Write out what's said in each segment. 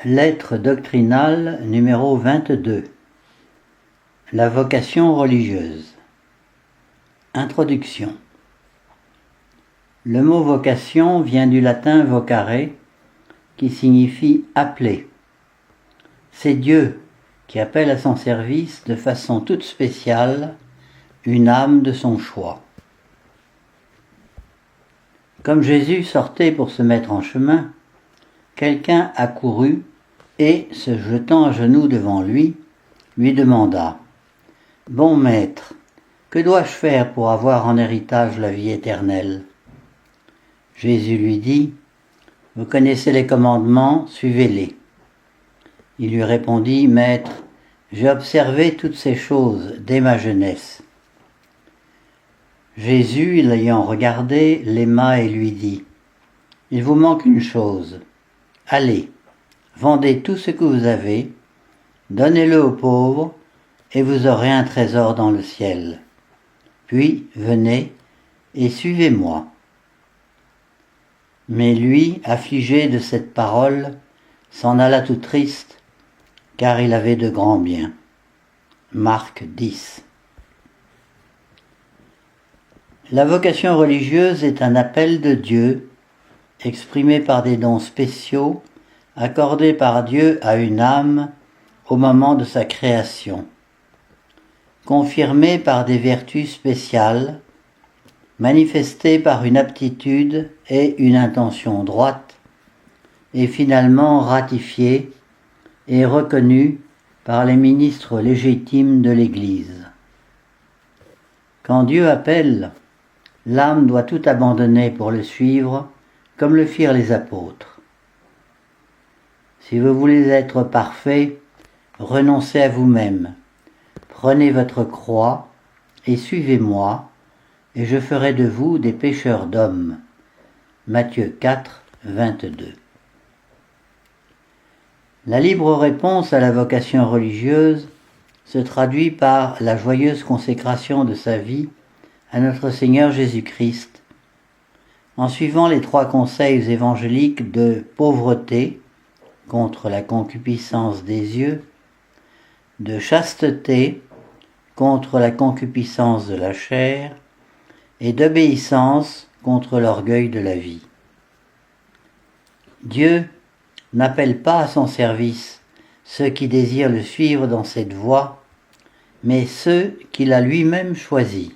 Lettre doctrinale numéro 22. La vocation religieuse. Introduction. Le mot vocation vient du latin vocare, qui signifie appeler. C'est Dieu qui appelle à son service de façon toute spéciale une âme de son choix. Comme Jésus sortait pour se mettre en chemin, quelqu'un accourut et, se jetant à genoux devant lui, lui demanda : « Bon maître, que dois-je faire pour avoir en héritage la vie éternelle ?» Jésus lui dit : « Vous connaissez les commandements, suivez-les. » Il lui répondit : « Maître, j'ai observé toutes ces choses dès ma jeunesse. » Jésus, l'ayant regardé, l'aima et lui dit : « Il vous manque une chose. Allez, vendez tout ce que vous avez, donnez-le aux pauvres, et vous aurez un trésor dans le ciel. Puis venez et suivez-moi. » Mais lui, affligé de cette parole, s'en alla tout triste, car il avait de grands biens. Marc 10. La vocation religieuse est un appel de Dieu, exprimé par des dons spéciaux, accordés par Dieu à une âme au moment de sa création, confirmé par des vertus spéciales, manifesté par une aptitude et une intention droite, et finalement ratifié et reconnu par les ministres légitimes de l'Église. Quand Dieu appelle, l'âme doit tout abandonner pour le suivre, comme le firent les apôtres. Si vous voulez être parfait, renoncez à vous-même, prenez votre croix et suivez-moi, et je ferai de vous des pêcheurs d'hommes. Matthieu 4, 22. La libre réponse à la vocation religieuse se traduit par la joyeuse consécration de sa vie à notre Seigneur Jésus-Christ, en suivant les 3 conseils évangéliques de pauvreté contre la concupiscence des yeux, de chasteté contre la concupiscence de la chair, et d'obéissance contre l'orgueil de la vie. Dieu n'appelle pas à son service ceux qui désirent le suivre dans cette voie, mais ceux qu'il a lui-même choisis.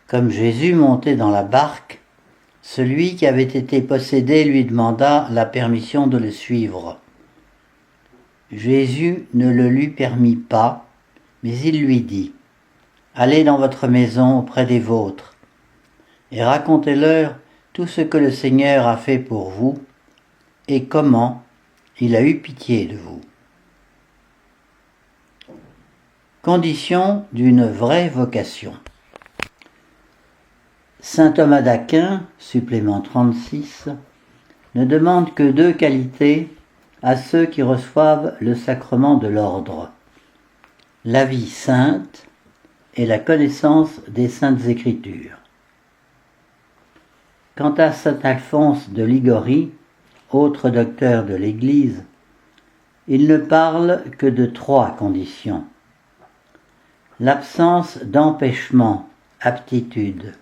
Comme Jésus montait dans la barque, celui qui avait été possédé lui demanda la permission de le suivre. Jésus ne le lui permit pas, mais il lui dit : « Allez dans votre maison auprès des vôtres, et racontez-leur tout ce que le Seigneur a fait pour vous, et comment il a eu pitié de vous. » Condition d'une vraie vocation. Saint Thomas d'Aquin, supplément 36, ne demande que 2 qualités à ceux qui reçoivent le sacrement de l'ordre : la vie sainte et la connaissance des Saintes Écritures. Quant à saint Alphonse de Liguori, autre docteur de l'Église, il ne parle que de 3 conditions : l'absence d'empêchement, aptitude,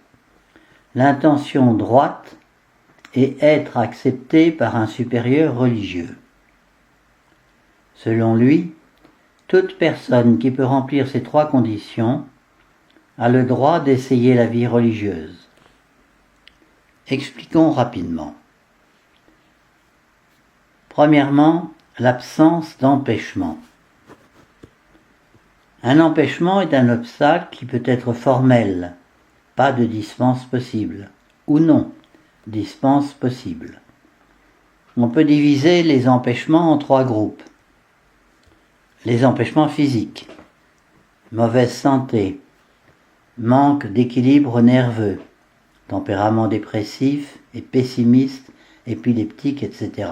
l'intention droite et être accepté par un supérieur religieux. Selon lui, toute personne qui peut remplir ces 3 conditions a le droit d'essayer la vie religieuse. Expliquons rapidement. Premièrement, l'absence d'empêchement. Un empêchement est un obstacle qui peut être formel, pas de dispense possible, ou non, dispense possible. On peut diviser les empêchements en 3 groupes. Les empêchements physiques, mauvaise santé, manque d'équilibre nerveux, tempérament dépressif et pessimiste, épileptique, etc.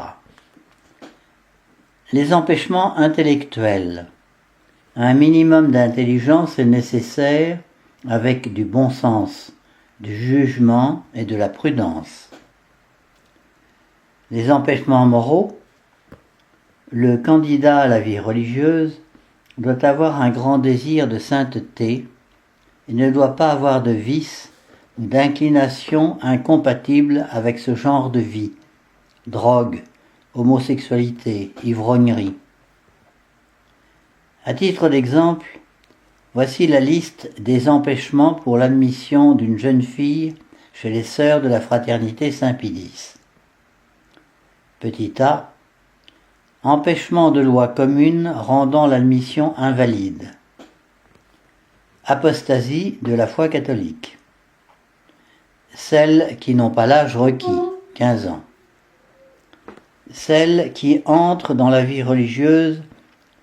Les empêchements intellectuels. Un minimum d'intelligence est nécessaire avec du bon sens, du jugement et de la prudence. Les empêchements moraux le candidat à la vie religieuse doit avoir un grand désir de sainteté et ne doit pas avoir de vices ou d'inclinations incompatibles avec ce genre de vie, drogue, homosexualité, ivrognerie. À titre d'exemple, voici la liste des empêchements pour l'admission d'une jeune fille chez les sœurs de la fraternité Saint-Pédis. Petit a. Empêchement de loi commune rendant l'admission invalide. Apostasie de la foi catholique. Celles qui n'ont pas l'âge requis, 15 ans. Celles qui entrent dans la vie religieuse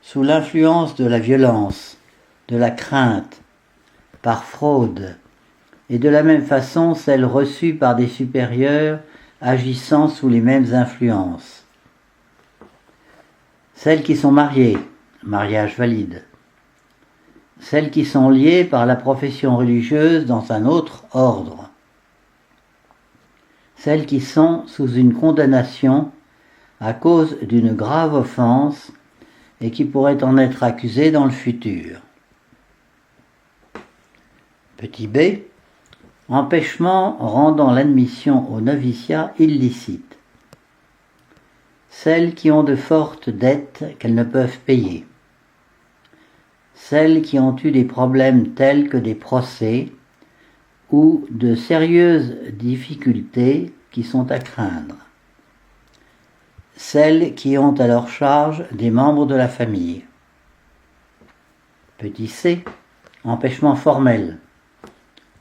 sous l'influence de la violence, de la crainte, par fraude, et de la même façon celles reçues par des supérieurs agissant sous les mêmes influences. Celles qui sont mariées, mariage valide. Celles qui sont liées par la profession religieuse dans un autre ordre. Celles qui sont sous une condamnation à cause d'une grave offense et qui pourraient en être accusées dans le futur. Petit b. Empêchement rendant l'admission au noviciat illicite. Celles qui ont de fortes dettes qu'elles ne peuvent payer. Celles qui ont eu des problèmes tels que des procès ou de sérieuses difficultés qui sont à craindre. Celles qui ont à leur charge des membres de la famille. Petit c. Empêchement formel.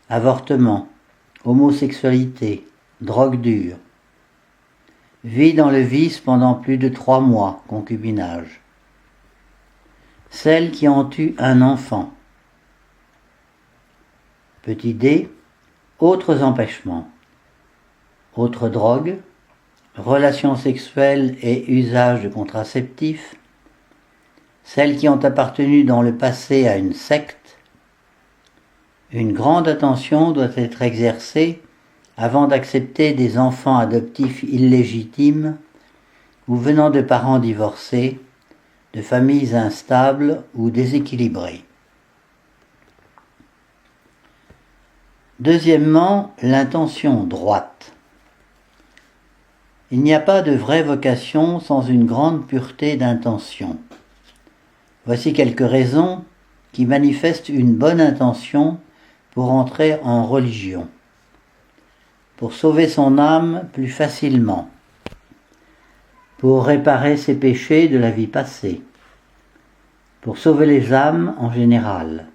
Avortement, homosexualité, drogue dure. Vie dans le vice pendant plus de 3 mois, concubinage. Celles qui ont eu un enfant. Petit d. Autres empêchements. Autres drogues, relations sexuelles et usage de contraceptifs. Celles qui ont appartenu dans le passé à une secte. Une grande attention doit être exercée avant d'accepter des enfants adoptifs illégitimes ou venant de parents divorcés, de familles instables ou déséquilibrées. Deuxièmement, l'intention droite. Il n'y a pas de vraie vocation sans une grande pureté d'intention. Voici quelques raisons qui manifestent une bonne intention pour entrer en religion, pour sauver son âme plus facilement, pour réparer ses péchés de la vie passée, pour sauver les âmes en général,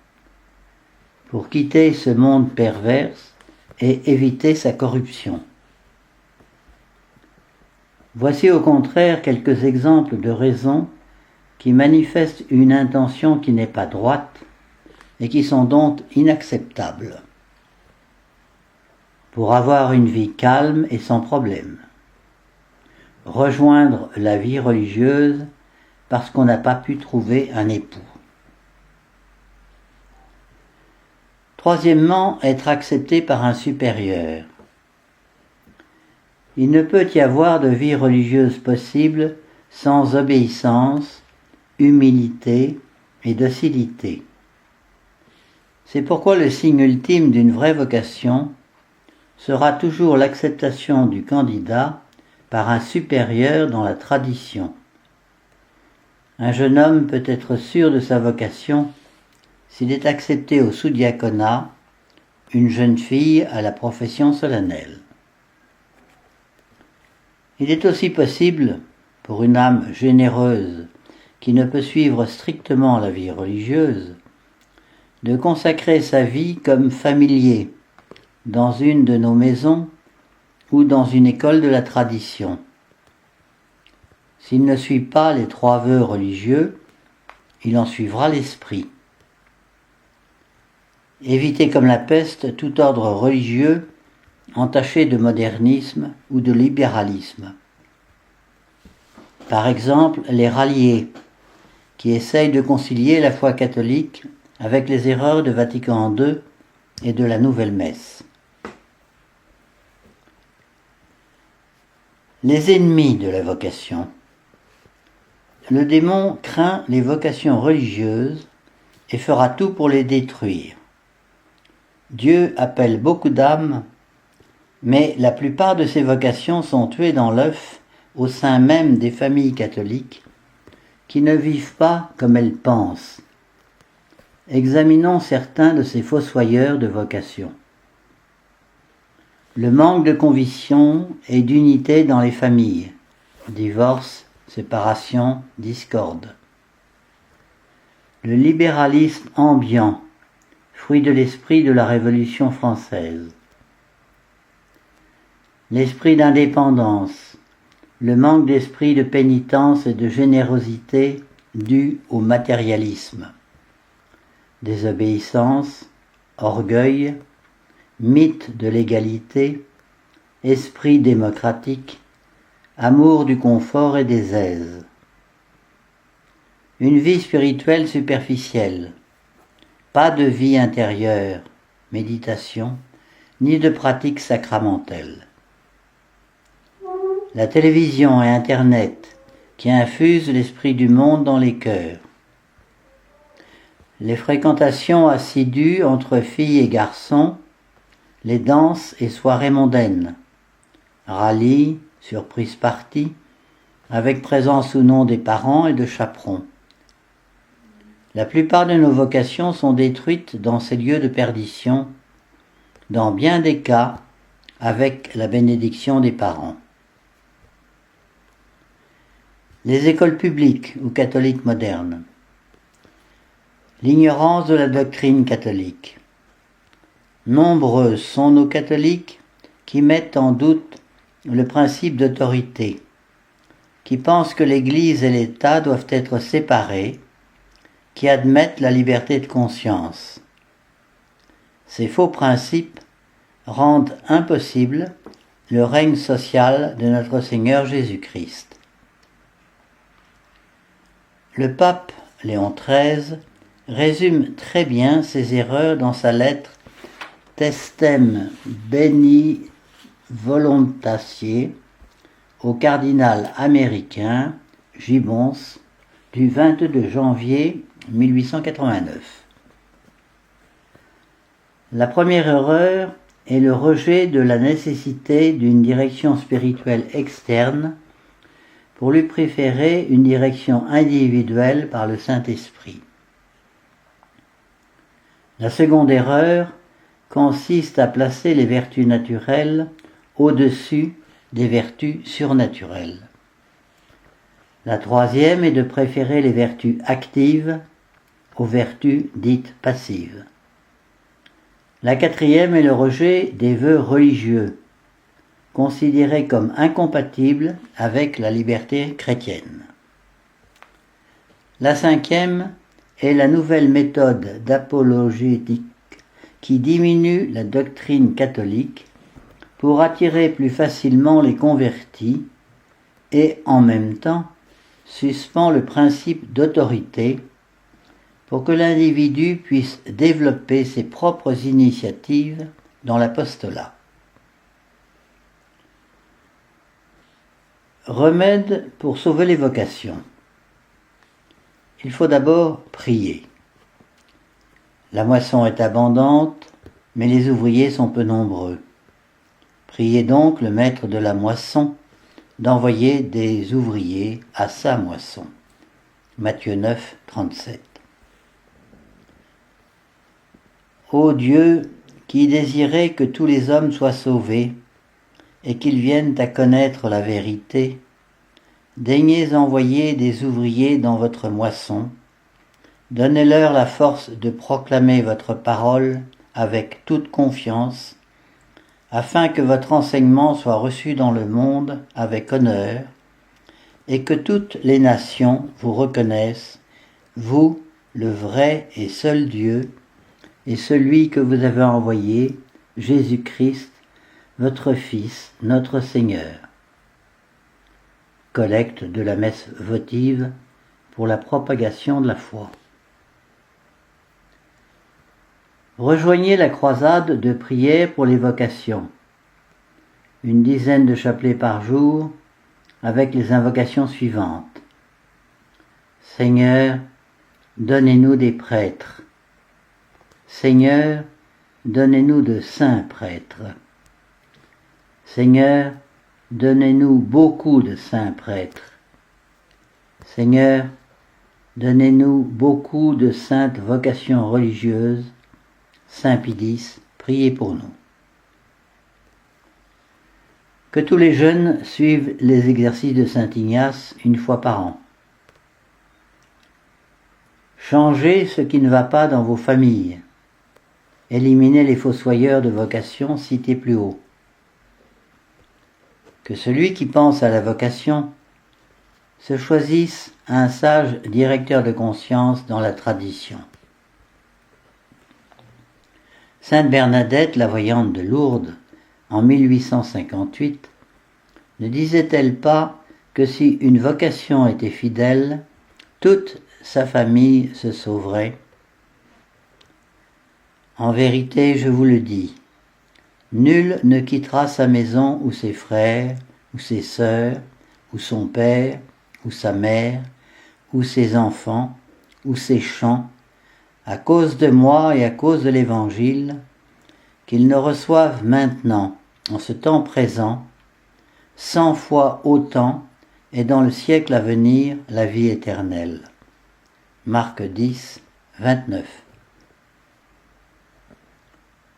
pour quitter ce monde perverse et éviter sa corruption. Voici au contraire quelques exemples de raisons qui manifestent une intention qui n'est pas droite et qui sont donc inacceptables. Pour avoir une vie calme et sans problème. Rejoindre la vie religieuse parce qu'on n'a pas pu trouver un époux. Troisièmement, être accepté par un supérieur. Il ne peut y avoir de vie religieuse possible sans obéissance, humilité et docilité. C'est pourquoi le signe ultime d'une vraie vocation sera toujours l'acceptation du candidat par un supérieur dans la tradition. Un jeune homme peut être sûr de sa vocation s'il est accepté au sous-diaconat, une jeune fille à la profession solennelle. Il est aussi possible, pour une âme généreuse qui ne peut suivre strictement la vie religieuse, de consacrer sa vie comme familier dans une de nos maisons ou dans une école de la tradition. S'il ne suit pas les 3 vœux religieux, il en suivra l'esprit. Éviter comme la peste tout ordre religieux entaché de modernisme ou de libéralisme. Par exemple, les ralliés, qui essayent de concilier la foi catholique avec les erreurs de Vatican II et de la Nouvelle Messe. Les ennemis de la vocation. Le démon craint les vocations religieuses et fera tout pour les détruire. Dieu appelle beaucoup d'âmes, mais la plupart de ces vocations sont tuées dans l'œuf au sein même des familles catholiques qui ne vivent pas comme elles pensent. Examinons certains de ces fossoyeurs de vocation. Le manque de conviction et d'unité dans les familles. Divorce, séparation, discorde. Le libéralisme ambiant, fruit de l'esprit de la Révolution française. L'esprit d'indépendance, le manque d'esprit de pénitence et de générosité dû au matérialisme. Désobéissance, orgueil, mythe de l'égalité, esprit démocratique, amour du confort et des aises. Une vie spirituelle superficielle, pas de vie intérieure, méditation, ni de pratique sacramentelle. La télévision et Internet qui infusent l'esprit du monde dans les cœurs. Les fréquentations assidues entre filles et garçons, les danses et soirées mondaines, rallyes, surprise parties, avec présence ou non des parents et de chaperons. La plupart de nos vocations sont détruites dans ces lieux de perdition, dans bien des cas avec la bénédiction des parents. Les écoles publiques ou catholiques modernes. L'ignorance de la doctrine catholique. Nombreux sont nos catholiques qui mettent en doute le principe d'autorité, qui pensent que l'Église et l'État doivent être séparés, qui admettent la liberté de conscience. Ces faux principes rendent impossible le règne social de notre Seigneur Jésus-Christ. Le pape Léon XIII résume très bien ces erreurs dans sa lettre Testem Beni Voluntatie au cardinal américain Gibbons du 22 janvier 1889. La première erreur est le rejet de la nécessité d'une direction spirituelle externe pour lui préférer une direction individuelle par le Saint-Esprit. La seconde erreur consiste à placer les vertus naturelles au-dessus des vertus surnaturelles. La troisième est de préférer les vertus actives aux vertus dites passives. La quatrième est le rejet des vœux religieux, considérés comme incompatibles avec la liberté chrétienne. La cinquième est la nouvelle méthode d'apologétique qui diminue la doctrine catholique pour attirer plus facilement les convertis et en même temps suspend le principe d'autorité pour que l'individu puisse développer ses propres initiatives dans l'apostolat. Remède pour sauver les vocations. Il faut d'abord prier. La moisson est abondante, mais les ouvriers sont peu nombreux. Priez donc le maître de la moisson d'envoyer des ouvriers à sa moisson. Matthieu 9, 37. Ô Dieu, qui désirait que tous les hommes soient sauvés et qu'ils viennent à connaître la vérité, daignez envoyer des ouvriers dans votre moisson, donnez-leur la force de proclamer votre parole avec toute confiance, afin que votre enseignement soit reçu dans le monde avec honneur, et que toutes les nations vous reconnaissent, vous, le vrai et seul Dieu, et celui que vous avez envoyé, Jésus-Christ, votre Fils, notre Seigneur. Collecte de la messe votive pour la propagation de la foi. Rejoignez la croisade de prière pour les vocations. Une dizaine de chapelets par jour avec les invocations suivantes. Seigneur, donnez-nous des prêtres. Seigneur, donnez-nous de saints prêtres. Seigneur, donnez-nous beaucoup de saints prêtres. Seigneur, donnez-nous beaucoup de saintes vocations religieuses. Saint Pie X, priez pour nous. Que tous les jeunes suivent les exercices de Saint Ignace une fois par an. Changez ce qui ne va pas dans vos familles. Éliminez les fossoyeurs de vocation cités plus haut. Que celui qui pense à la vocation se choisisse un sage directeur de conscience dans la tradition. Sainte Bernadette, la voyante de Lourdes, en 1858, ne disait-elle pas que si une vocation était fidèle, toute sa famille se sauverait? En vérité, je vous le dis, nul ne quittera sa maison ou ses frères, ou ses sœurs, ou son père, ou sa mère, ou ses enfants, ou ses champs, à cause de moi et à cause de l'Évangile, qu'il ne reçoive maintenant, en ce temps présent, 100 fois autant, et dans le siècle à venir, la vie éternelle. Marc 10, 29.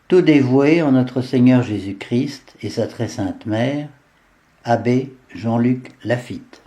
Tout dévoué en notre Seigneur Jésus-Christ et sa très sainte mère, Abbé Jean-Luc Laffitte.